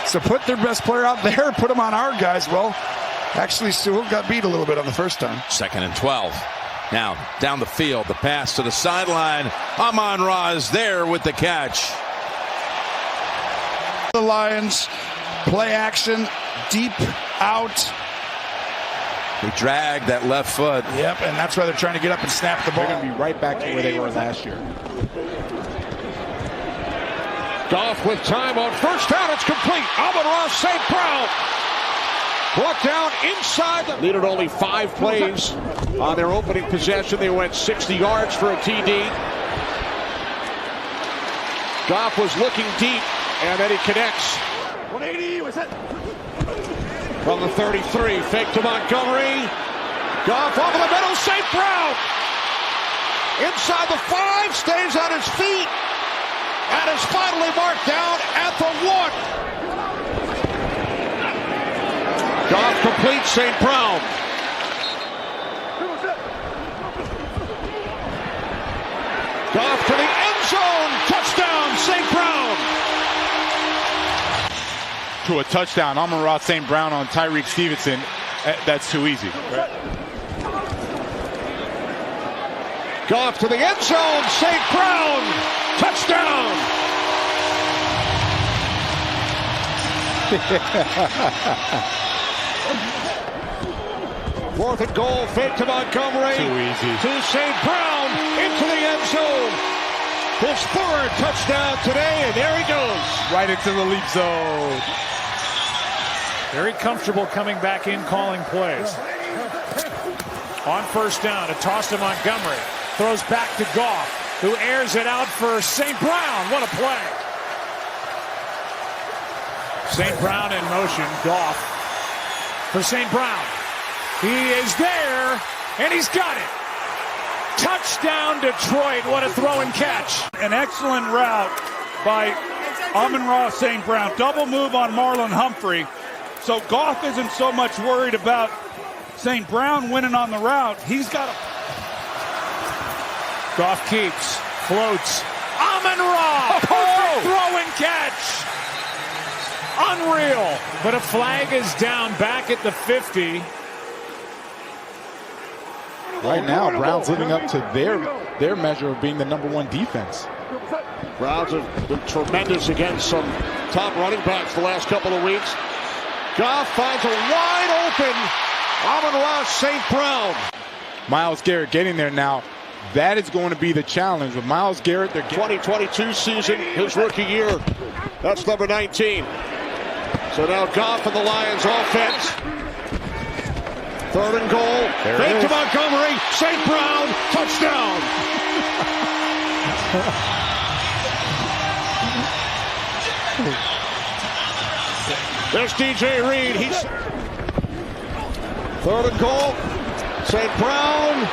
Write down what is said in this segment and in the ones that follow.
So put their best player out there, put him on our guys. Well, actually, Sewell got beat a little bit on the first time. 2nd and 12. Now, down the field, the pass to the sideline. Amon-Ra is there with the catch. The Lions, play action, deep out. They drag that left foot. Yep, and that's why they're trying to get up and snap the ball. They're going to be right back to where they were last year. Goff with time on first down. It's complete. Amon-Ra St. Brown brought down inside. Needed only 5 plays on their opening possession. They went 60 yards for a TD. Goff was looking deep, and then he connects. 180 was it? From the 33, fake to Montgomery. Goff over the middle. St. Brown inside the 5, stays on his feet, and is finally marked down at the 1. Goff completes. St. Brown. Goff to the end zone. Touchdown, St. Brown. To a touchdown, Amon-Ra St. Brown on Tyreek Stevenson. That's too easy. Right? Goff to the end zone. St. Brown. Touchdown. 4th and goal. Fake to Montgomery. Too easy. To St. Brown. Into the end zone. His 3rd touchdown today, and there he goes. Right into the leap zone. Very comfortable coming back in, calling plays. On first down, a toss to Montgomery. Throws back to Goff, who airs it out for St. Brown. What a play. St. Brown in motion. Goff for St. Brown. He is there, and he's got it. Touchdown, Detroit. What a throw and catch. An excellent route by Amon-Ra St. Brown. Double move on Marlon Humphrey. So Goff isn't so much worried about St. Brown winning on the route. He's got a... Goff keeps, floats. Amon-Ra, perfect throw and catch. Unreal. But a flag is down back at the 50. Right now, Browns living up to their measure of being the #1 defense. Browns have been tremendous against some top running backs the last couple of weeks. Goff finds a wide open Amon-Ra St. Brown. Myles Garrett getting there now. That is going to be the challenge with Myles Garrett. They're 2022 season, his rookie year. That's number 19. So now Goff and the Lions offense. 3rd and goal. Fake to Montgomery. St. Brown. Touchdown. There's DJ Reed. He's 3rd and goal. St. Brown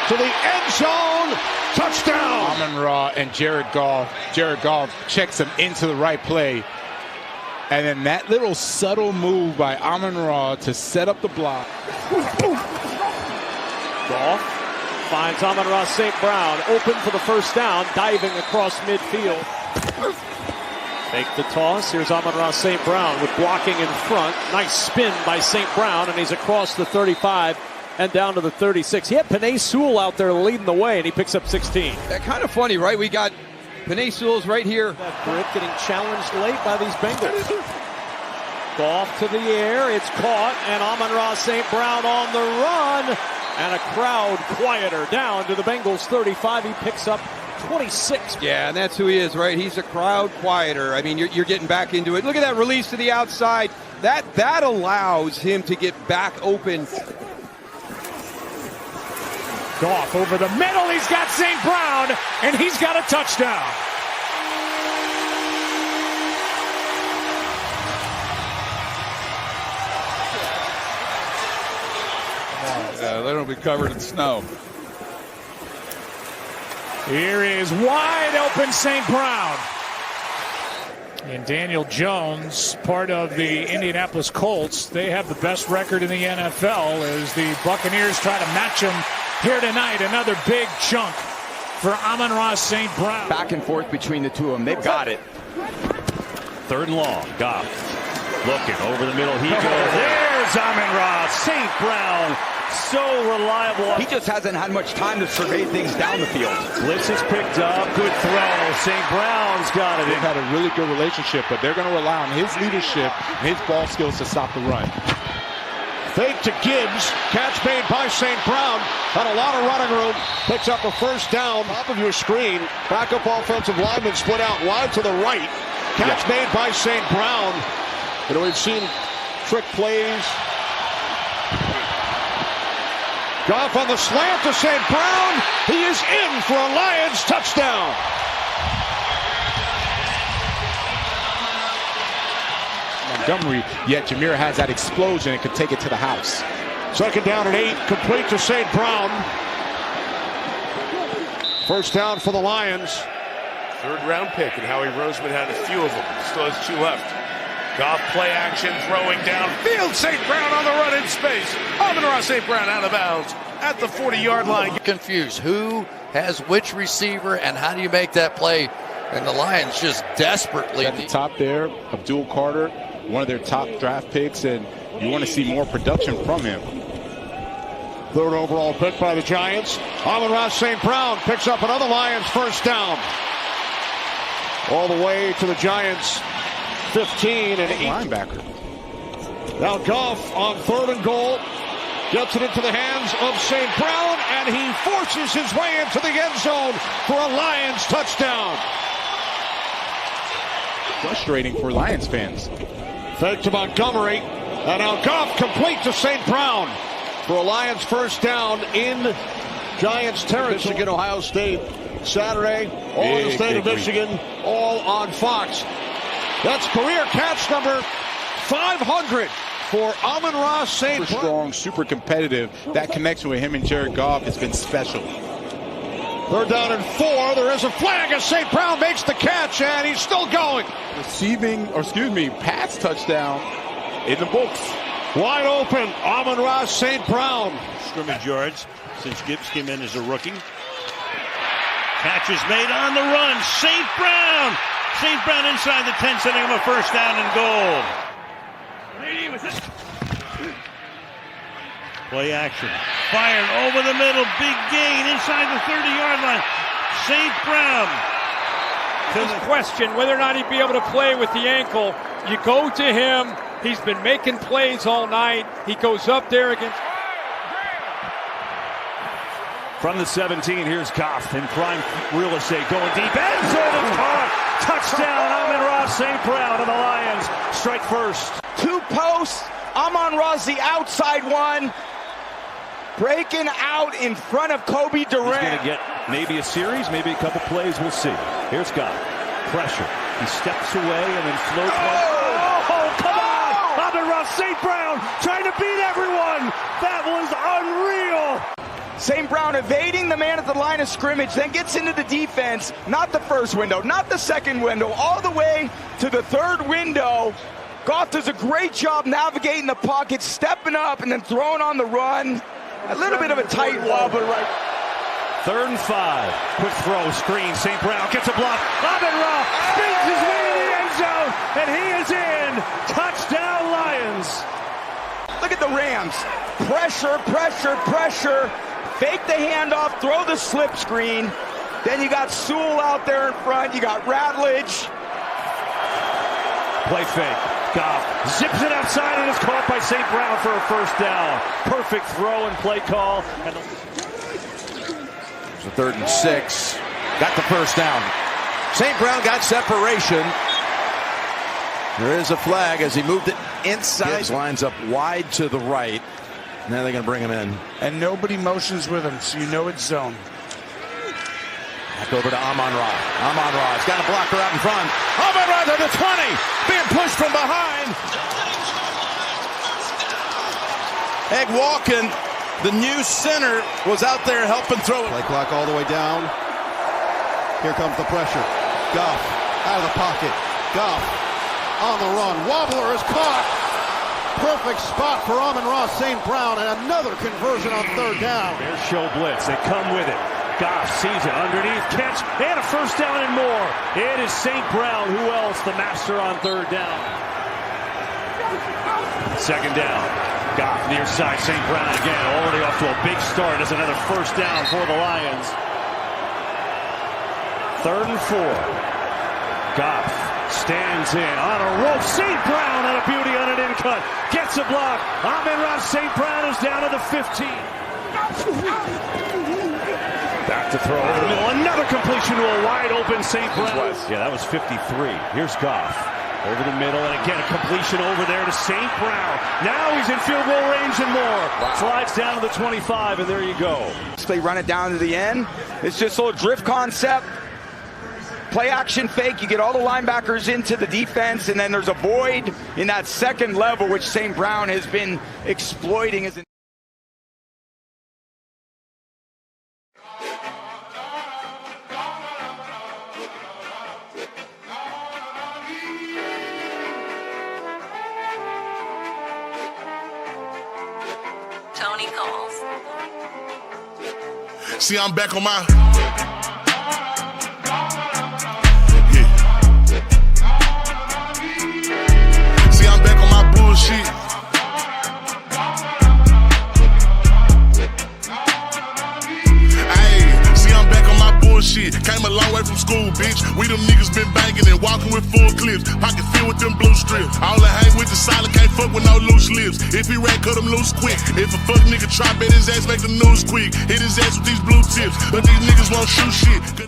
to the end zone. Touchdown. Amon-Ra and Jared Goff. Jared Goff checks him into the right play. And then that little subtle move by Amon-Ra to set up the block. Goff finds Amon-Ra St. Brown open for the first down, diving across midfield. Fake the toss. Here's Amon-Ra St. Brown with blocking in front. Nice spin by St. Brown, and he's across the 35 and down to the 36. He had Penei Sewell out there leading the way, and he picks up 16. Kind of funny, right? We got Penei Sewell's right here. That grip getting challenged late by these Bengals. Goff to the air. It's caught, and Amon-Ra St. Brown on the run. And a crowd quieter down to the Bengals 35. He picks up 26. Yeah, and that's who he is, right? He's a crowd quieter. I mean, you're getting back into it. Look at that release to the outside. That allows him to get back open. Goff over the middle. He's got St. Brown, and he's got a touchdown. Let them be covered in snow. Here is wide open St. Brown. And Daniel Jones, part of the Indianapolis Colts, they have the best record in the NFL as the Buccaneers try to match them here tonight. Another big chunk for Amon-Ra St. Brown. Back and forth between the two of them. They've got it. 3rd and long. Goff looking over the middle. He goes. There's Amon-Ra St. Brown. So reliable. He just hasn't had much time to survey things down the field. Blitz is picked up. Good throw. St. Brown's got it. They've had a really good relationship, but they're going to rely on his leadership and his ball skills to stop the run. Fake to Gibbs. Catch made by St. Brown. Had a lot of running room. Picks up a 1st down. Top of your screen. Backup offensive lineman split out wide to the right. Catch made by St. Brown. You know, we've seen trick plays. Goff on the slant to St. Brown. He is in for a Lions touchdown. Montgomery, yet Jameer has that explosion and could take it to the house. 2nd down and 8, complete to St. Brown. 1st down for the Lions. 3rd round pick, and Howie Roseman had a few of them. Still has 2 left. Goff play action, throwing downfield. St. Brown on the run in space. Amon-Ra St. Brown out of bounds at the 40-yard line. Confused. Who has which receiver, and how do you make that play? And the Lions just desperately. At the top there, Abdul Carter, one of their top draft picks, and you want to see more production from him. 3rd overall pick by the Giants. Amon-Ra St. Brown picks up another Lions 1st down. All the way to the Giants 15 and 8. Linebacker. Now Goff on 3rd and goal. Gets it into the hands of St. Brown, and he forces his way into the end zone for a Lions touchdown. Frustrating for Lions fans. Fake to Montgomery, and now Goff complete to St. Brown for a Lions 1st down in Giants territory. Michigan, Ohio State, Saturday, all in the state of Michigan, all on Fox. That's career catch number 500 for Amon-Ra St. Super strong, super competitive. That connection with him and Jared Goff has been special. 3rd down and 4. There is a flag as St. Brown makes the catch, and he's still going. Pass touchdown in the books. Wide open, Amon-Ra St. Brown. Scrimmage yards since Gibbs came in as a rookie. Catch is made on the run. St. Brown. St. Brown inside the 10, setting him a 1st down and goal. Play action. Fired over the middle. Big gain inside the 30-yard line. St. Brown. There's a question whether or not he'd be able to play with the ankle. You go to him. He's been making plays all night. He goes up there against. From the 17, here's Goff in prime real estate, going deep. End zone is caught. Touchdown, Amon-Ra St. Brown, and the Lions strike first. 2 posts. Amon-Ra's the outside one. Breaking out in front of Kobe Durant. He's going to get maybe a series, maybe a couple plays. We'll see. Here's Goff. Pressure. He steps away and then floats. Oh, come on! Amon-Ra St. Brown trying to beat everyone. That was unreal. St. Brown evading the man at the line of scrimmage, then gets into the defense. Not the 1st window, not the 2nd window, all the way to the 3rd window. Goff does a great job navigating the pocket, stepping up, and then throwing on the run. A little bit of a tight wall, but right. 3rd and 5. Quick throw, screen. St. Brown gets a block. Amon-Ra spins his way to the end zone, and he is in. Touchdown, Lions. Look at the Rams. Pressure, pressure, pressure. Fake the handoff, throw the slip screen. Then you got Sewell out there in front. You got Ratledge. Play fake. Goff zips it outside and is caught by St. Brown for a 1st down. Perfect throw and play call. And it's a 3rd and 6. Got the 1st down. St. Brown got separation. There is a flag as he moved it inside. Gibbs lines up wide to the right. Now they're going to bring him in. And nobody motions with him, so you know it's zone. Back over to Amon-Ra. Amon-Ra's got a blocker out in front. Amon-Ra to the 20. Being pushed from behind. Egg Walken, the new center, was out there helping throw it. Play clock all the way down. Here comes the pressure. Goff out of the pocket. Goff on the run. Wobbler is caught. Perfect spot for Amon-Ra St. Brown, and another conversion on 3rd down. There's show blitz. They come with it. Goff sees it, underneath catch, and a first down and more. It is St. Brown. Who else? The master on third down. Second down. Goff near side. St. Brown again, already off to a big start. It's another first down for the Lions. 3rd and 4. Goff stands in on a rope. St. Brown on a beauty on an in-cut. Gets a block. Amon-Ra St. Brown is down to the 15. Back to throw over the middle. Another completion to a wide open St. Brown. Yeah, that was 53. Here's Goff. Over the middle, and again, a completion over there to St. Brown. Now he's in field goal range and more. Wow. Slides down to the 25, and there you go. They run it down to the end. It's just a little drift concept. Play action fake. You get all the linebackers into the defense, and then there's a void in that second level, which St. Brown has been exploiting. Tony calls. See, I'm back on my. See, I'm back on my bullshit. Shit. Came a long way from school, bitch. We them niggas been banging and walking with full clips. Pocket filled with them blue strips. All I hang with the solid, can't fuck with no loose lips. If he ran, cut him loose quick. If a fuck nigga try, bet his ass make the news quick. Hit his ass with these blue tips. But these niggas won't shoot shit.